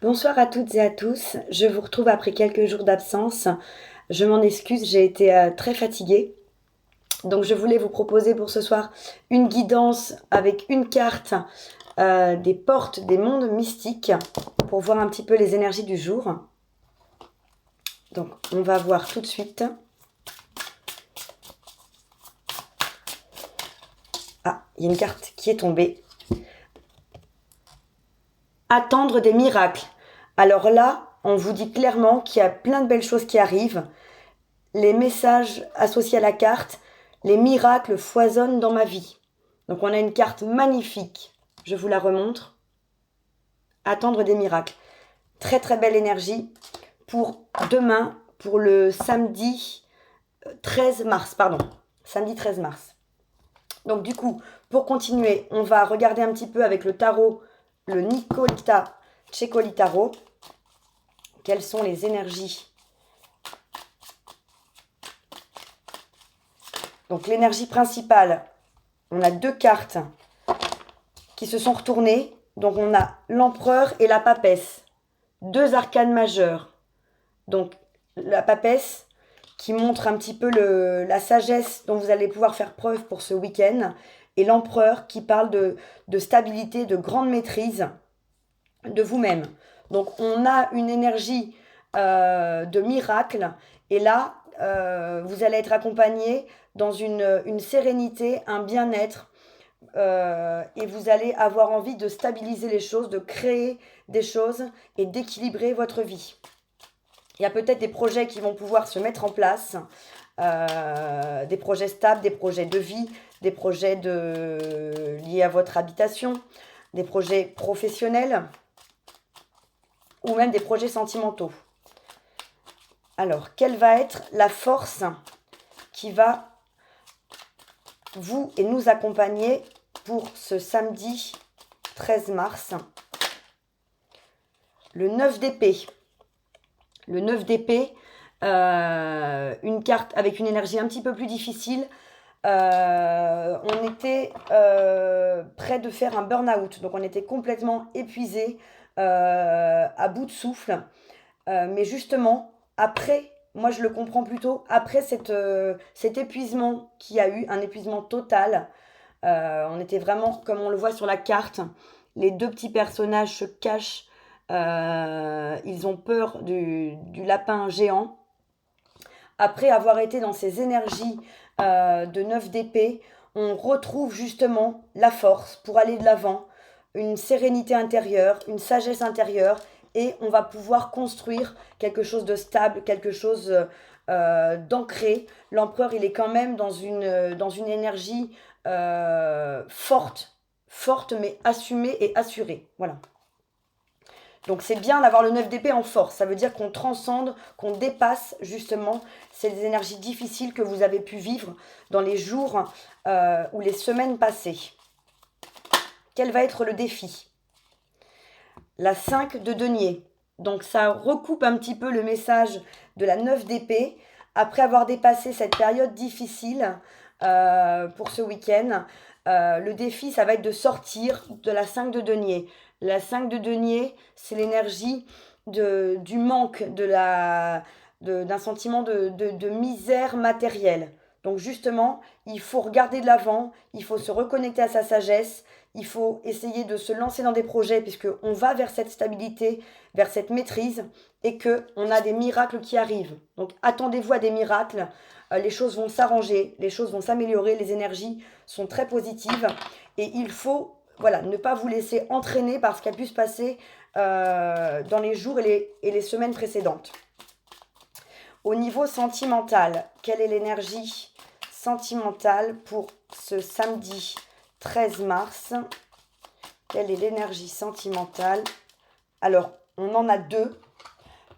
Bonsoir à toutes et à tous. Je vous retrouve après quelques jours d'absence. Je m'en excuse, j'ai été très fatiguée. Donc je voulais vous proposer pour ce soir une guidance avec une carte des portes des mondes mystiques pour voir un petit peu les énergies du jour. Donc on va voir tout de suite. Ah, il y a une carte qui est tombée. Attendre des miracles. Alors là, on vous dit clairement qu'il y a plein de belles choses qui arrivent. Les messages associés à la carte, les miracles foisonnent dans ma vie. Donc on a une carte magnifique, je vous la remontre. Attendre des miracles. Très très belle énergie pour demain, pour le samedi 13 mars, pardon. Samedi 13 mars. Donc du coup, pour continuer, on va regarder un petit peu avec le tarot, le Nicolita Cecoli Tarot. Quelles sont les énergies? Donc l'énergie principale, on a deux cartes qui se sont retournées. Donc on a l'empereur et la papesse. Deux arcanes majeurs. Donc la papesse qui montre un petit peu la sagesse dont vous allez pouvoir faire preuve pour ce week-end. Et l'empereur qui parle de stabilité, de grande maîtrise de vous-même. Donc on a une énergie de miracle. Et là, vous allez être accompagné dans une sérénité, un bien-être. Et vous allez avoir envie de stabiliser les choses, de créer des choses et d'équilibrer votre vie. Il y a peut-être des projets qui vont pouvoir se mettre en place, des projets stables, des projets de vie, des projets liés à votre habitation, des projets professionnels ou même des projets sentimentaux. Alors, quelle va être la force qui va vous et nous accompagner pour ce samedi 13 mars? Le 9 d'épée. Le 9 d'épée, une carte avec une énergie un petit peu plus difficile. On était près de faire un burn-out, donc on était complètement épuisé, à bout de souffle. Mais justement, après, moi je le comprends plutôt, après cet épuisement qu'il y a eu, un épuisement total, on était vraiment, comme on le voit sur la carte, les deux petits personnages se cachent, ils ont peur du lapin géant. Après avoir été dans ces énergies de 9 d'épée, on retrouve justement la force pour aller de l'avant, une sérénité intérieure, une sagesse intérieure, et on va pouvoir construire quelque chose de stable, quelque chose d'ancré. L'empereur, il est quand même dans une énergie forte mais assumée et assurée. Voilà. Donc c'est bien d'avoir le 9 d'épée en force. Ça veut dire qu'on transcende, qu'on dépasse justement ces énergies difficiles que vous avez pu vivre dans les jours ou les semaines passées. Quel va être le défi? La 5 de denier. Donc ça recoupe un petit peu le message de la 9 d'épée. Après avoir dépassé cette période difficile pour ce week-end, le défi, ça va être de sortir de la 5 de denier. La 5 de denier, c'est l'énergie du manque, d'un sentiment de misère matérielle. Donc justement, il faut regarder de l'avant, il faut se reconnecter à sa sagesse, il faut essayer de se lancer dans des projets puisqu'on va vers cette stabilité, vers cette maîtrise et qu'on a des miracles qui arrivent. Donc attendez-vous à des miracles, les choses vont s'arranger, les choses vont s'améliorer, les énergies sont très positives et il faut ne pas vous laisser entraîner par ce qui a pu se passer dans les jours et les semaines précédentes. Au niveau sentimental, quelle est l'énergie sentimentale pour ce samedi 13 mars? Quelle est l'énergie sentimentale? Alors, on en a deux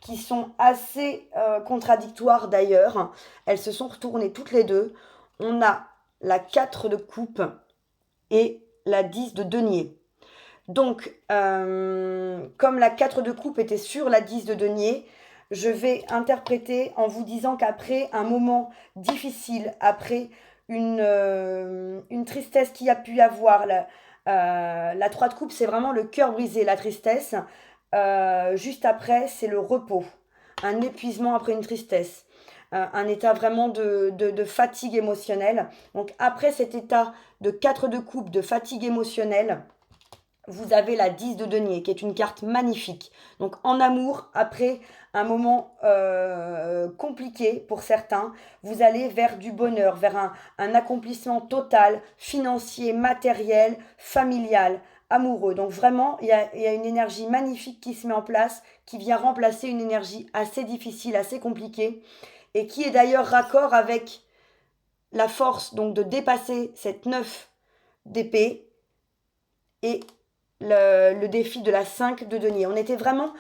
qui sont assez contradictoires d'ailleurs. Elles se sont retournées toutes les deux. On a la 4 de coupe et la 10 de denier. Donc, comme la 4 de coupe était sur la 10 de denier, je vais interpréter en vous disant qu'après un moment difficile, après une tristesse qu'il y a pu y avoir, la 3 de coupe, c'est vraiment le cœur brisé, la tristesse. Juste après, c'est le repos, un épuisement après une tristesse, un état vraiment de fatigue émotionnelle. Donc après cet état de 4 de coupe, de fatigue émotionnelle, vous avez la 10 de denier, qui est une carte magnifique. Donc en amour, après un moment compliqué pour certains, vous allez vers du bonheur, vers un accomplissement total, financier, matériel, familial, amoureux. Donc vraiment, il y a une énergie magnifique qui se met en place, qui vient remplacer une énergie assez difficile, assez compliquée, et qui est d'ailleurs raccord avec la force donc de dépasser cette 9 d'épée et le défi de la 5 de denier. On était vraiment,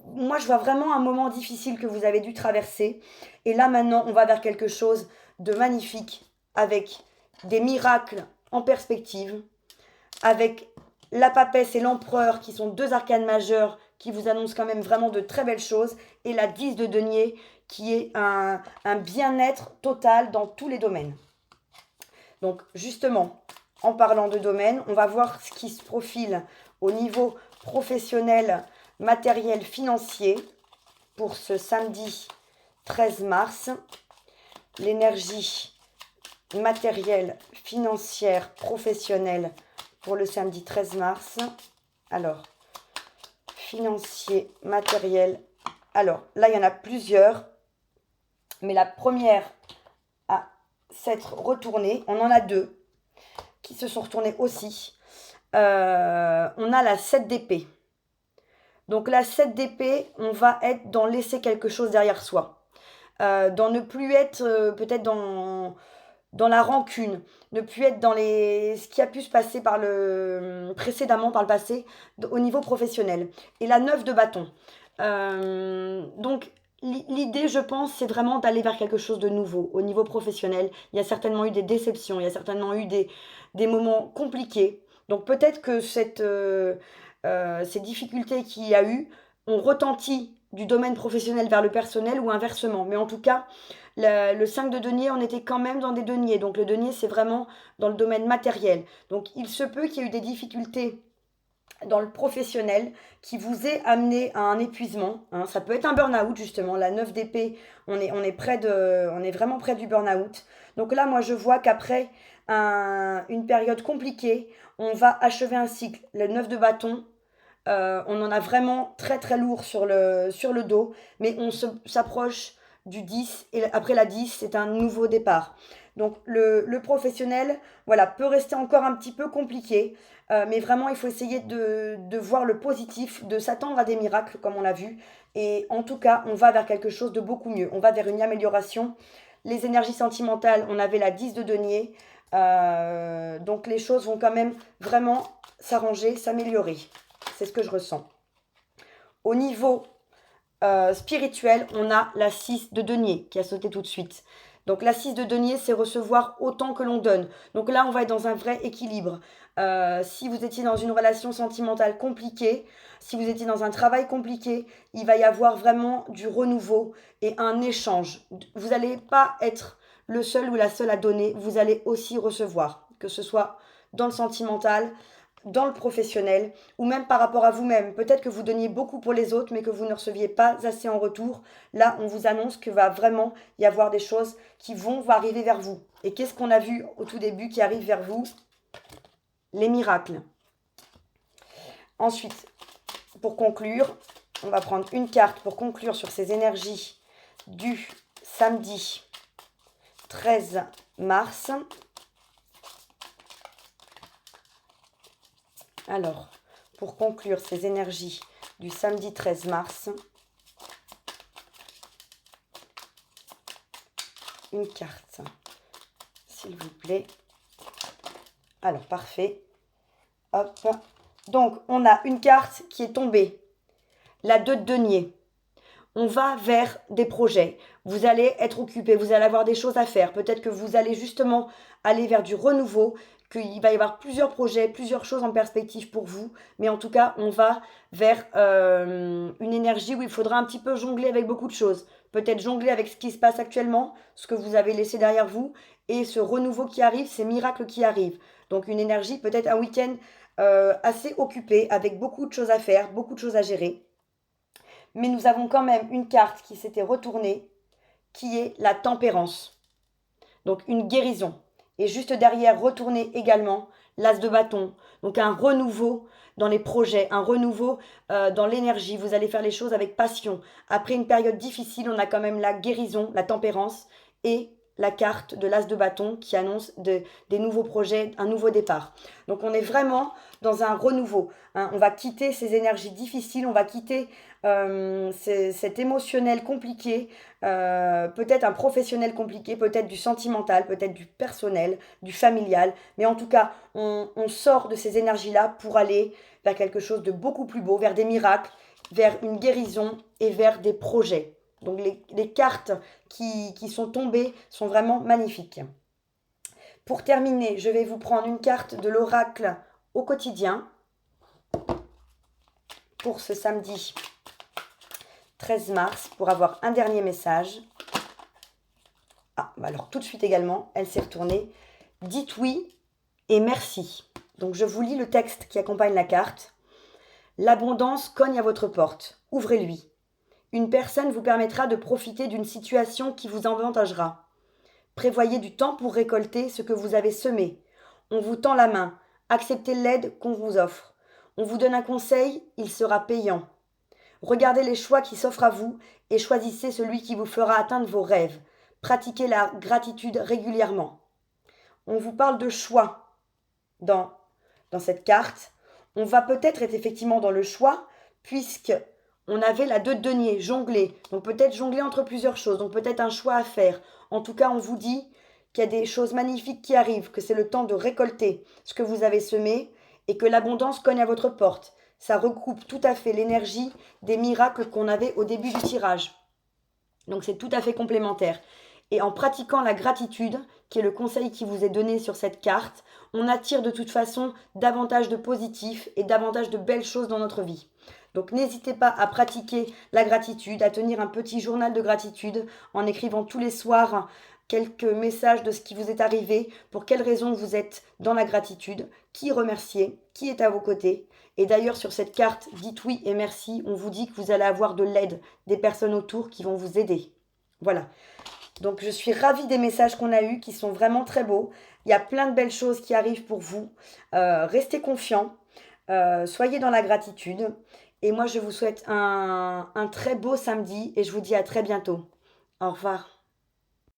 moi je vois vraiment un moment difficile que vous avez dû traverser. Et là maintenant, on va vers quelque chose de magnifique, avec des miracles en perspective, avec la papesse et l'empereur qui sont deux arcanes majeures qui vous annoncent quand même vraiment de très belles choses, et la 10 de denier qui est un bien-être total dans tous les domaines. Donc justement, en parlant de domaine, on va voir ce qui se profile au niveau professionnel, matériel, financier pour ce samedi 13 mars. L'énergie matérielle, financière, professionnelle pour le samedi 13 mars. Alors, financier, matériel. Alors, là, il y en a plusieurs. Mais la première à s'être retournée, on en a deux qui se sont retournés aussi. On a la 7 d'épée. Donc la 7 d'épée, on va être dans laisser quelque chose derrière soi. Dans ne plus être peut-être dans la rancune, ne plus être dans ce qui a pu se passer précédemment par le passé au niveau professionnel. Et la 9 de bâton. Donc l'idée, je pense, c'est vraiment d'aller vers quelque chose de nouveau au niveau professionnel. Il y a certainement eu des déceptions, il y a certainement eu des moments compliqués. Donc peut-être que ces difficultés qu'il y a eu ont retenti du domaine professionnel vers le personnel ou inversement. Mais en tout cas, le 5 de denier, on était quand même dans des deniers. Donc le denier, c'est vraiment dans le domaine matériel. Donc il se peut qu'il y ait eu des difficultés dans le professionnel qui vous ait amené à un épuisement. Hein. Ça peut être un burn-out, justement. La 9 d'épée, on est vraiment près du burn-out. Donc là, moi, je vois qu'après une période compliquée, on va achever un cycle. Le 9 de bâton, on en a vraiment très très lourd sur le dos, mais on s'approche du 10, et après la 10, c'est un nouveau départ. Donc le professionnel, voilà, peut rester encore un petit peu compliqué, mais vraiment il faut essayer de voir le positif, de s'attendre à des miracles comme on l'a vu, et en tout cas on va vers quelque chose de beaucoup mieux, on va vers une amélioration. Les énergies sentimentales, on avait la 10 de denier, donc les choses vont quand même vraiment s'arranger, s'améliorer. C'est ce que je ressens. Au niveau spirituel, on a la 6 de denier qui a sauté tout de suite. Donc la 6 de denier, c'est recevoir autant que l'on donne. Donc là, on va être dans un vrai équilibre. Si vous étiez dans une relation sentimentale compliquée, si vous étiez dans un travail compliqué, il va y avoir vraiment du renouveau et un échange. Vous n'allez pas être le seul ou la seule à donner, vous allez aussi recevoir, que ce soit dans le sentimental, dans le professionnel ou même par rapport à vous-même. Peut-être que vous donniez beaucoup pour les autres mais que vous ne receviez pas assez en retour. Là, on vous annonce que va vraiment y avoir des choses qui vont arriver vers vous. Et qu'est-ce qu'on a vu au tout début qui arrive vers vous? Les miracles. Ensuite, pour conclure, on va prendre une carte pour conclure sur ces énergies du samedi 13 mars. Alors, pour conclure ces énergies du samedi 13 mars, une carte, s'il vous plaît. Alors, parfait. Hop. Donc, on a une carte qui est tombée. La 2 de denier. On va vers des projets. Vous allez être occupé, vous allez avoir des choses à faire. Peut-être que vous allez justement aller vers du renouveau, qu'il va y avoir plusieurs projets, plusieurs choses en perspective pour vous. Mais en tout cas, on va vers une énergie où il faudra un petit peu jongler avec beaucoup de choses. Peut-être jongler avec ce qui se passe actuellement, ce que vous avez laissé derrière vous, et ce renouveau qui arrive, ces miracles qui arrivent. Donc une énergie, peut-être un week-end assez occupé, avec beaucoup de choses à faire, beaucoup de choses à gérer. mais nous avons quand même une carte qui s'était retournée, qui est la tempérance. Donc une guérison. Et juste derrière, retournez également l'as de bâton. Donc un renouveau dans les projets, un renouveau dans l'énergie. Vous allez faire les choses avec passion. Après une période difficile, on a quand même la guérison, la tempérance et la carte de l'as de bâton qui annonce des nouveaux projets, un nouveau départ. Donc on est vraiment dans un renouveau. Hein. On va quitter ces énergies difficiles, on va quitter cet émotionnel compliqué, peut-être un professionnel compliqué, peut-être du sentimental, peut-être du personnel, du familial. Mais en tout cas, on sort de ces énergies-là pour aller vers quelque chose de beaucoup plus beau, vers des miracles, vers une guérison et vers des projets. Donc les cartes qui sont tombées sont vraiment magnifiques. Pour terminer, je vais vous prendre une carte de l'oracle au quotidien pour ce samedi 13 mars pour avoir un dernier message. Ah, alors tout de suite également, elle s'est retournée. Dites oui et merci. Donc je vous lis le texte qui accompagne la carte. L'abondance cogne à votre porte. Ouvrez-lui. Une personne vous permettra de profiter d'une situation qui vous avantagera. Prévoyez du temps pour récolter ce que vous avez semé. On vous tend la main. Acceptez l'aide qu'on vous offre. On vous donne un conseil, il sera payant. Regardez les choix qui s'offrent à vous et choisissez celui qui vous fera atteindre vos rêves. Pratiquez la gratitude régulièrement. On vous parle de choix dans cette carte. On va peut-être être effectivement dans le choix, puisque on avait la 2 de denier, jongler. Donc peut-être jongler entre plusieurs choses, donc peut-être un choix à faire. En tout cas, on vous dit qu'il y a des choses magnifiques qui arrivent, que c'est le temps de récolter ce que vous avez semé et que l'abondance cogne à votre porte. Ça recoupe tout à fait l'énergie des miracles qu'on avait au début du tirage. Donc c'est tout à fait complémentaire. Et en pratiquant la gratitude, qui est le conseil qui vous est donné sur cette carte, on attire de toute façon davantage de positif et davantage de belles choses dans notre vie. Donc n'hésitez pas à pratiquer la gratitude, à tenir un petit journal de gratitude en écrivant tous les soirs quelques messages de ce qui vous est arrivé, pour quelles raisons vous êtes dans la gratitude, qui remercier, qui est à vos côtés. Et d'ailleurs sur cette carte, dites oui et merci, on vous dit que vous allez avoir de l'aide, des personnes autour qui vont vous aider. Voilà. Donc je suis ravie des messages qu'on a eus, qui sont vraiment très beaux. Il y a plein de belles choses qui arrivent pour vous. Restez confiants, soyez dans la gratitude. Et moi je vous souhaite un très beau samedi et je vous dis à très bientôt. Au revoir.